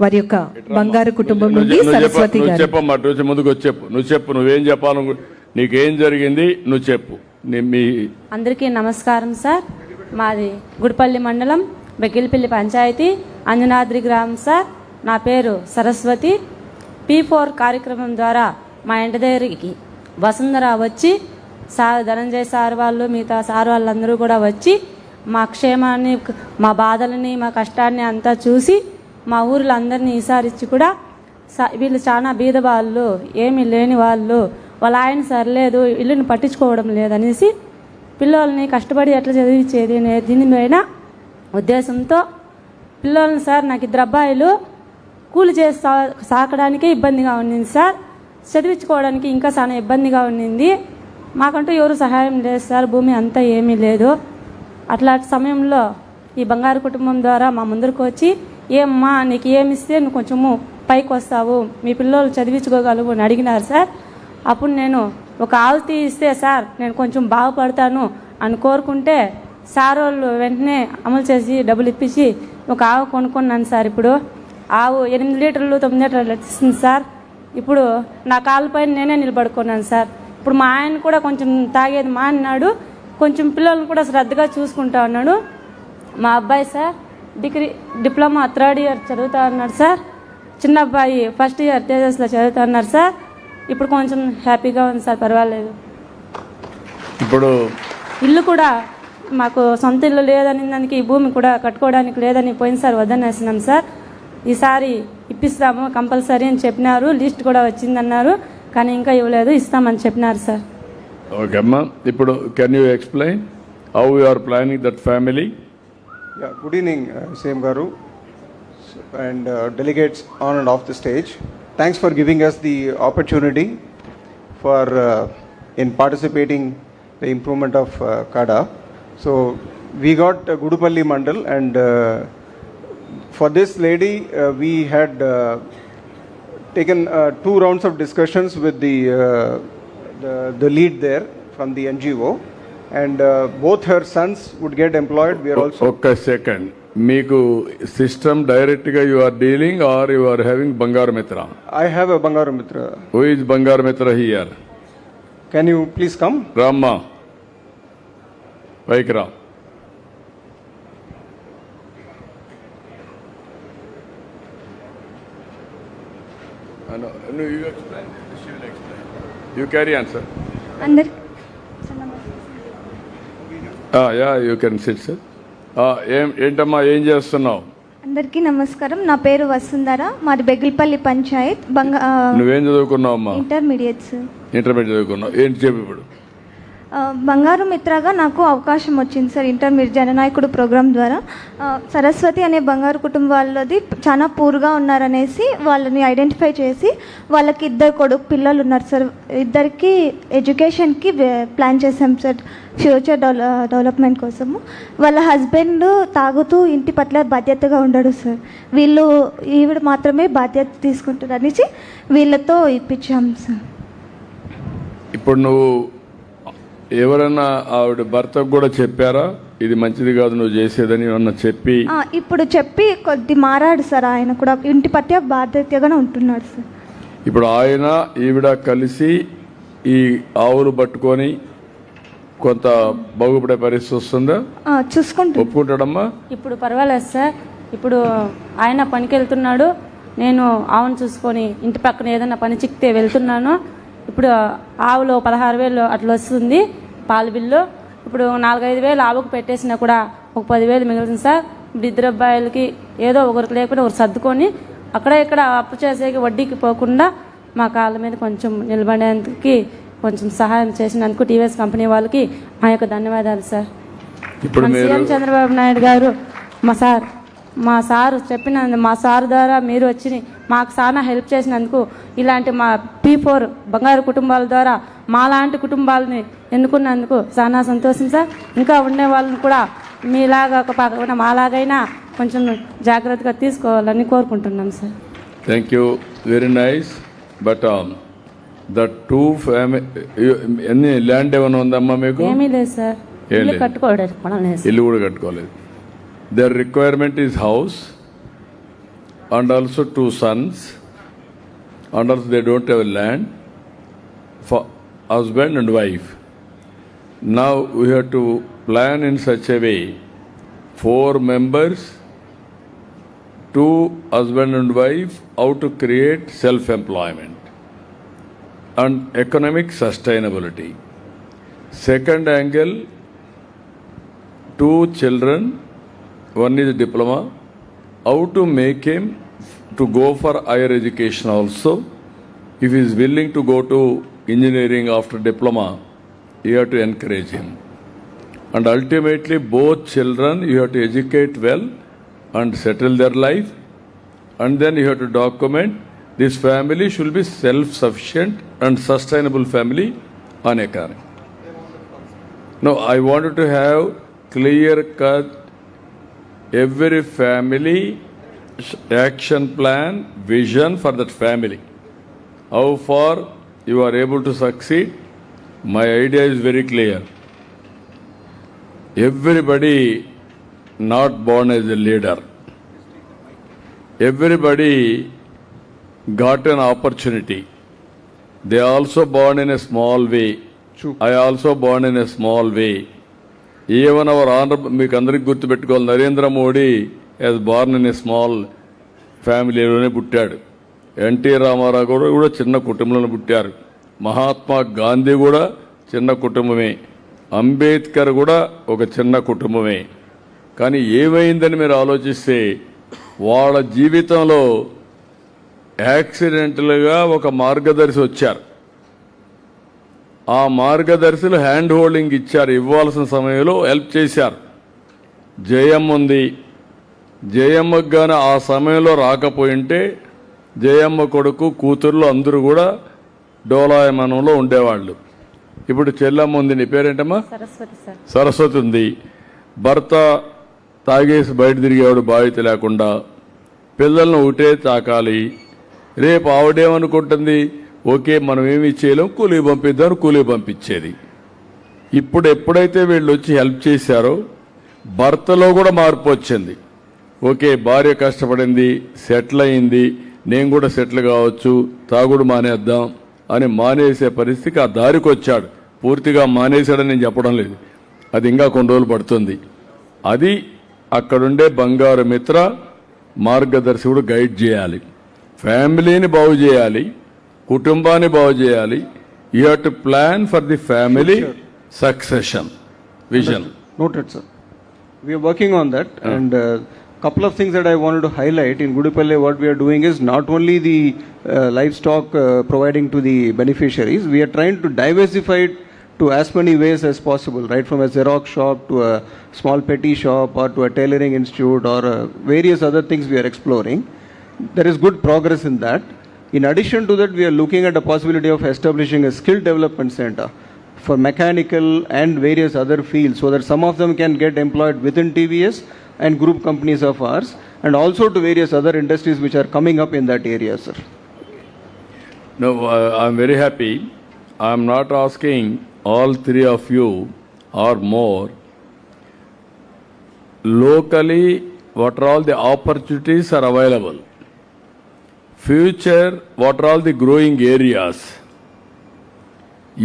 వారి యొక్క బంగారు కుటుంబం నుండి సరస్వతి గారు. చెప్పమ్మా, ముందుకు వచ్చి చెప్పు. నువ్వు చెప్పు, నువ్వేం చెప్పాలను, నీకేం జరిగింది నువ్వు చెప్పు. మీ అందరికీ నమస్కారం సార్. మాది గుడిపల్లి మండలం బెగ్గిలిపల్లి పంచాయతీ అంజనాద్రి గ్రామం సార్. నా పేరు సరస్వతి. P4 కార్యక్రమం ద్వారా మా ఇంటి దగ్గరికి వసుంధర వచ్చి సార్ ధనంజయ్ సార్ వాళ్ళు మిగతా సార్ వాళ్ళందరూ కూడా వచ్చి మా క్షేమాన్ని, మా బాధలని, మా కష్టాన్ని అంతా చూసి మా ఊరిలో అందరినీ ఈసారిచ్చి కూడా వీళ్ళు చాలా బీద వాళ్ళు, ఏమీ లేని వాళ్ళు, వాళ్ళ ఆయన సరిలేదు, ఇల్లుని పట్టించుకోవడం లేదనేసి పిల్లల్ని కష్టపడి ఎట్లా చదివించేది అనే దీని పైన ఉద్దేశంతో పిల్లల్ని సార్ నాకు 2 అబ్బాయిలు కూలి చేసి సాకడానికే ఇబ్బందిగా ఉండింది సార్. చదివించుకోవడానికి ఇంకా చాలా ఇబ్బందిగా ఉండింది. మాకంటూ ఎవరు సహాయం లేదు సార్. భూమి అంతా ఏమీ లేదు. అట్లాంటి సమయంలో ఈ బంగారు కుటుంబం ద్వారా మా ముందరకు వచ్చి, ఏమ్మా నీకు ఏమిస్తే నువ్వు కొంచెము పైకి వస్తావు, మీ పిల్లలు చదివించుకోగలవు అని అడిగినారు సార్. అప్పుడు నేను ఒక ఆవుతి ఇస్తే సార్ నేను కొంచెం బాగుపడతాను అని కోరుకుంటే సార్ వాళ్ళు వెంటనే అమలు చేసి డబ్బులు ఇప్పించి ఒక ఆవు కొనుక్కున్నాను సార్. ఇప్పుడు ఆవు 8 లీటర్లు 9 లీటర్లు ఇస్తుంది సార్. ఇప్పుడు నా కాళ్ళపైన నేనే నిలబడుకున్నాను సార్. ఇప్పుడు మా ఆయన కూడా కొంచెం తాగేది మాన్నాడు, కొంచెం పిల్లలను కూడా శ్రద్ధగా చూసుకుంటా ఉన్నాడు. మా అబ్బాయి సార్ డిప్లొమా 3rd ఇయర్ చదువుతా ఉన్నాడు సార్. చిన్న అబ్బాయి 1st ఇయర్ తేజస్లో చదువుతా ఉన్నారు సార్. ఇప్పుడు కొంచెం హ్యాపీగా ఉంది సార్, పర్వాలేదు. ఇప్పుడు ఇల్లు కూడా మాకు సొంత ఇల్లు లేదని, దానికి ఈ భూమి కూడా కట్టుకోవడానికి లేదని పోయినసారి వద్దనేసినాం సార్. ఈసారి ఇప్పిస్తాము కంపల్సరీ అని చెప్పినారు. లిస్ట్ కూడా వచ్చిందన్నారు, కానీ ఇంకా ఇవ్వలేదు. ఇస్తామని చెప్పినారు సార్. ఓకే అమ్మా, ఇప్పుడు can you explain how you are planning that family? Good evening, CM Garu and delegates on and off the stage. Thanks for giving us the opportunity for in participating the improvement of Kada. So we got Gudupalli Mandal, and for this lady we had taken 2 rounds of discussions with the lead there from the NGO, and both her sons would get employed. We are also okay second meeku system direct ga you are dealing or you are having Bangaru Mitra? I have a Bangaru Mitra. Who is Bangaru Mitra here? Can you please come? Rama Vaikra. No, you explain. She will explain. You carry on, sir. Yeah, you can sit, sir. ఏంటమ్మా ఏం చేస్తున్నావు? అందరికీ నమస్కారం. నా పేరు వసుంధర. మాది బెగ్గిలిపల్లి పంచాయత్. నువ్వేం చదువుకున్నావమ్మా? Intermediate sir. Intermediate చదువుకున్నావు. ఏంటి చెప్పు ఇప్పుడు? బంగారు మిత్రగా నాకు అవకాశం వచ్చింది సార్ ఇంటర్మీడియట్ జననాయకుడు ప్రోగ్రాం ద్వారా. సరస్వతి అనే బంగారు కుటుంబాలది చాలా పూర్గా ఉన్నారనేసి వాళ్ళని ఐడెంటిఫై చేసి వాళ్ళకి 2 పిల్లలు ఉన్నారు సార్. ఇద్దరికి ఎడ్యుకేషన్కి ప్లాన్ చేశాం సార్, ఫ్యూచర్ డెవలప్మెంట్ కోసము. వాళ్ళ హస్బెండ్ తాగుతూ ఇంటి పట్ల బాధ్యతగా ఉండడు సార్. ఈవిడ మాత్రమే బాధ్యత తీసుకుంటారు అనేసి వీళ్ళతో ఇప్పించాం సార్. ఇప్పుడు నువ్వు ఎవరన్నా ఆవిడ భర్తకు కూడా చెప్పారా ఇది మంచిది కాదు నువ్వు చేసేదని ఏమన్నా చెప్పి? ఇప్పుడు చెప్పి కొద్ది మారాడు సార్. ఆయన కూడా ఇంటి పట్ల బాధ్యతగానే ఉంటున్నాడు సార్. ఇప్పుడు ఆయన ఈవిడ కలిసి ఈ ఆవులు పట్టుకొని కొంత బాగుపడే పరిస్థితి వస్తుందా? చూసుకుంటా. ఒప్పుకుంటాడమ్మా? ఇప్పుడు పర్వాలేదు సార్. ఇప్పుడు ఆయన పనికి వెళ్తున్నాడు, నేను ఆవును చూసుకొని ఇంటి పక్కన ఏదైనా పని చిక్కితే వెళ్తున్నాను. ఇప్పుడు ఆవులో 16,000 అట్లా వస్తుంది పాలు బిల్లు. ఇప్పుడు 4-5 వేలు ఆవుకు పెట్టేసినా కూడా ఒక 10,000 మిగులుతుంది సార్. ఇప్పుడు 2 అబ్బాయిలకి ఏదో ఒకరికి లేకపోతే ఒకరు సర్దుకొని అక్కడ ఇక్కడ అప్పు చేసేకి వడ్డీకి పోకుండా మా కాళ్ళ మీద కొంచెం నిలబడేందుకు కొంచెం సహాయం చేసినందుకు టీవీఎస్ కంపెనీ వాళ్ళకి మా యొక్క ధన్యవాదాలు సార్. ఇప్పుడు సీఎం చంద్రబాబు నాయుడు గారు మా సారు మా సారు ద్వారా మీరు వచ్చి మాకు చాలా హెల్ప్ చేసినందుకు, ఇలాంటి మా P4 బంగారు కుటుంబాల ద్వారా మాలాంటి కుటుంబాలని ఎన్నుకున్నందుకు చాలా సంతోషం సార్. ఇంకా ఉండే వాళ్ళని కూడా మీలాగా కాకుండా మాలాగైనా కొంచెం జాగ్రత్తగా తీసుకోవాలని కోరుకుంటున్నాం sir. Thank you, very nice. But the 2 family ఎన్ని ల్యాండ్ ఏమైనా ఉందమ్మా మీకు? ఏమీ లేదు సార్. ఇల్లు కూడా కట్టుకోలేదు. Their requirement is house, and also 2 sons, and also they don't have land for husband and wife. Now we have to plan in such a way, 4 members, 2 husband and wife, how to create self-employment and economic sustainability. Second angle, 2 children, one is diploma, how to make him to go for higher education also. If he is willing to go to engineering after diploma, you have to encourage him. And ultimately, both children, you have to educate well and settle their life. And then you have to document this family should be self-sufficient and sustainable family on economy. No, I wanted to have clear-cut every family action plan, vision for that family. How far you are able to succeed? My idea is very clear. Everybody not born as a leader. Everybody got an opportunity. They also born in a small way. True. I also born in a small way. Even our honorable, మీకు అందరికి గుర్తుపెట్టుకోవాలి, Narendra Modi has born in a small ఫ్యామిలీలోనే పుట్టాడు. NT Ramarao కూడా చిన్న కుటుంబంలో పుట్టారు. మహాత్మా గాంధీ కూడా చిన్న కుటుంబమే. అంబేద్కర్ కూడా ఒక చిన్న కుటుంబమే. కానీ ఏమైందని మీరు ఆలోచిస్తే వాళ్ళ జీవితంలో యాక్సిడెంటల్గా ఒక మార్గదర్శి వచ్చారు. ఆ మార్గదర్శులు హ్యాండ్ హోల్డింగ్ ఇచ్చారు, ఇవ్వాల్సిన సమయంలో హెల్ప్ చేశారు. జయమ్మ ఉంది, జయమ్మకు గాని ఆ సమయంలో రాకపోయింటే జయమ్మ కొడుకు కూతుర్లు అందరూ కూడా డోలాయమానంలో ఉండేవాళ్ళు. ఇప్పుడు చెల్లమ్మ ఉంది, నీ పేరేంటమ్మా? సరస్వతి సార్. సరస్వతి ఉంది. భర్త తాగేసి బయట తిరిగేవాడు బాధ్యత లేకుండా, పిల్లలను ఒకటే తాకాలి. రేపు ఆవిడేమనుకుంటుంది, ఓకే మనం ఏమి చేయలేం, కూలీ పంపిద్దాం, కూలీ పంపించేది. ఇప్పుడు ఎప్పుడైతే వీళ్ళు వచ్చి హెల్ప్ చేశారో భర్తలో కూడా మార్పు వచ్చింది. ఓకే, భార్య కష్టపడింది, సెటిల్ అయింది, నేను కూడా సెటిల్ కావచ్చు, తాగుడు మానేద్దాం అని మానేసే పరిస్థితికి ఆ దారికి వచ్చాడు. పూర్తిగా మానేశాడని నేను చెప్పడం లేదు, అది ఇంకా కొన్ని రోజులు పడుతుంది. అది అక్కడుండే బంగారు మిత్ర మార్గదర్శకుడు గైడ్ చేయాలి. ఫ్యామిలీని బాగు చేయాలి, కుటుంబాన్ని బాగు చేయాలి. You have to plan for the family succession vision. Noted, sir. We are working on that, and couple of things that I wanted to highlight in Gudipalle. What we are doing is not only the livestock providing to the beneficiaries, we are trying to diversify it to as many ways as possible, right from a Xerox shop to a small petty shop or to a tailoring institute or various other things we are exploring. There is good progress in that. In addition to that, we are looking at the possibility of establishing a skill development center for mechanical and various other fields so that some of them can get employed within TVS and group companies of ours, and also to various other industries which are coming up in that area, sir. No, I'm very happy. I'm not asking all 3 of you or more. Locally, what are all the opportunities are available? Future, what are all the growing areas?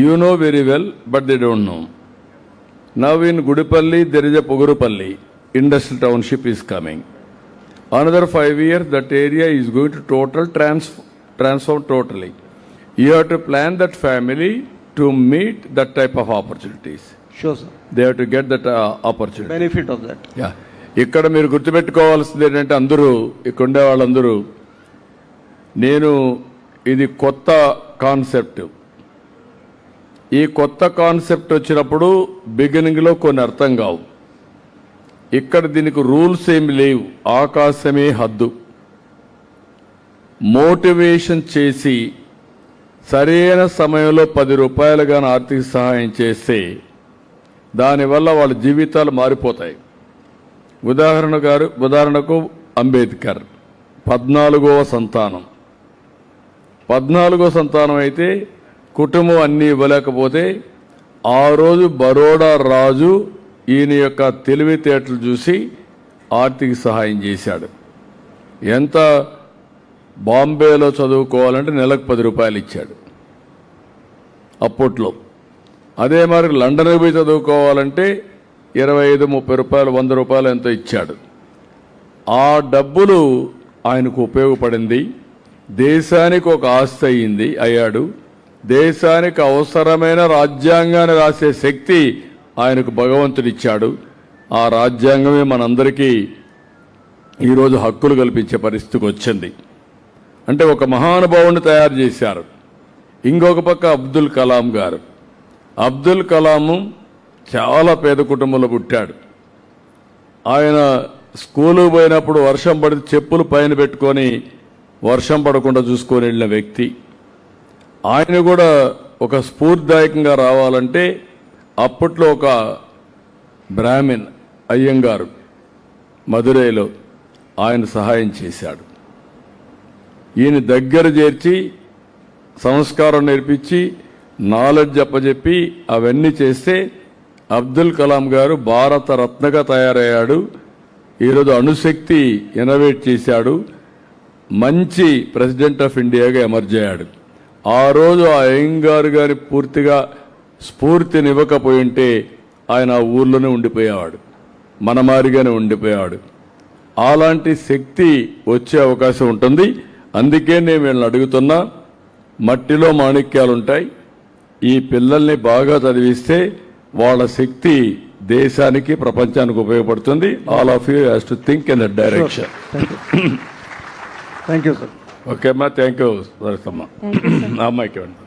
You know very well, but they don't know. Now in Gudipalli, there is a Pogurupalli. Industrial township is coming. Another 5 years, that area is going to transform totally. You have to plan that family to meet that type of opportunities. Sure, sir. They have to get that opportunity. Benefit of that. Yeah. ఇక్కడ మీరు గుర్తుపెట్టుకోవాల్సింది ఏంటంటే అందరూ ఇక్కడ ఉండే వాళ్ళందరూ, నేను ఇది కొత్త కాన్సెప్ట్. ఈ కొత్త కాన్సెప్ట్ వచ్చినప్పుడు బిగినింగ్లో కొన్ని అర్థం కావు. ఇక్కడ దీనికి రూల్స్ ఏమి లేవు, ఆకాశమే హద్దు. మోటివేషన్ చేసి సరైన సమయంలో 10 రూపాయలు గాని ఆర్థిక సహాయం చేస్తే దానివల్ల వాళ్ళ జీవితాలు మారిపోతాయి. ఉదాహరణకు అంబేద్కర్ 14వ సంతానం. 14వ సంతానం అయితే కుటుంబం అన్నీ ఇవ్వలేకపోతే ఆ రోజు బరోడా రాజు ఈయన యొక్క తెలివితేటలు చూసి ఆర్థిక సహాయం చేశాడు. ఎంత బాంబేలో చదువుకోవాలంటే నెలకు 10 రూపాయలు ఇచ్చాడు అప్పట్లో. అదే మరి లండన్కి పోయి చదువుకోవాలంటే 25-30 రూపాయలు 100 రూపాయలు ఎంతో ఇచ్చాడు. ఆ డబ్బులు ఆయనకు ఉపయోగపడింది. దేశానికి ఒక ఆస్తి అయ్యాడు. దేశానికి అవసరమైన రాజ్యాంగాన్ని రాసే శక్తి ఆయనకు భగవంతుడిచ్చాడు. ఆ రాజ్యాంగమే మనందరికీ ఈరోజు హక్కులు కల్పించే పరిస్థితికి వచ్చింది. అంటే ఒక మహానుభావుని తయారు చేశారు. ఇంకొక పక్క అబ్దుల్ కలాం గారు. అబ్దుల్ కలాము చాలా పేద కుటుంబంలో పుట్టాడు. ఆయన స్కూలుకు పోయినప్పుడు వర్షం పడితే చెప్పులు పైన పెట్టుకొని వర్షం పడకుండా చూసుకొని వెళ్ళిన వ్యక్తి. ఆయన కూడా ఒక స్ఫూర్తిదాయకంగా రావాలంటే అప్పట్లో ఒక బ్రాహ్మిన్ అయ్యంగారు మదురైలో ఆయన సహాయం చేశాడు. ఈయన దగ్గర చేర్చి సంస్కారం నేర్పించి నాలెడ్జ్ అప్పచెప్పి అవన్నీ చేస్తే అబ్దుల్ కలాం గారు భారత రత్నగా తయారయ్యాడు. ఈరోజు అణుశక్తి ఇన్నోవేట్ చేశాడు. మంచి ప్రెసిడెంట్ ఆఫ్ ఇండియాగా ఎమర్జ్ అయ్యాడు. ఆ రోజు ఆ అయ్యంగారు గారి పూర్తిగా స్ఫూర్తినివ్వకపోయింటే ఆయన ఆ ఊర్లోనే ఉండిపోయేవాడు, మనమారిగానే ఉండిపోయేవాడు. అలాంటి శక్తి వచ్చే అవకాశం ఉంటుంది. అందుకే నేను వీళ్ళని అడుగుతున్నా, మట్టిలో మాణిక్యాలుంటాయి. ఈ పిల్లల్ని బాగా చదివిస్తే వాళ్ళ శక్తి దేశానికి ప్రపంచానికి ఉపయోగపడుతుంది. All of you has to think in that direction. Thank you sir. Okay అమ్మా, థ్యాంక్ యూ సరసమ్మ. అమ్మాయికి ఇవ్వండి.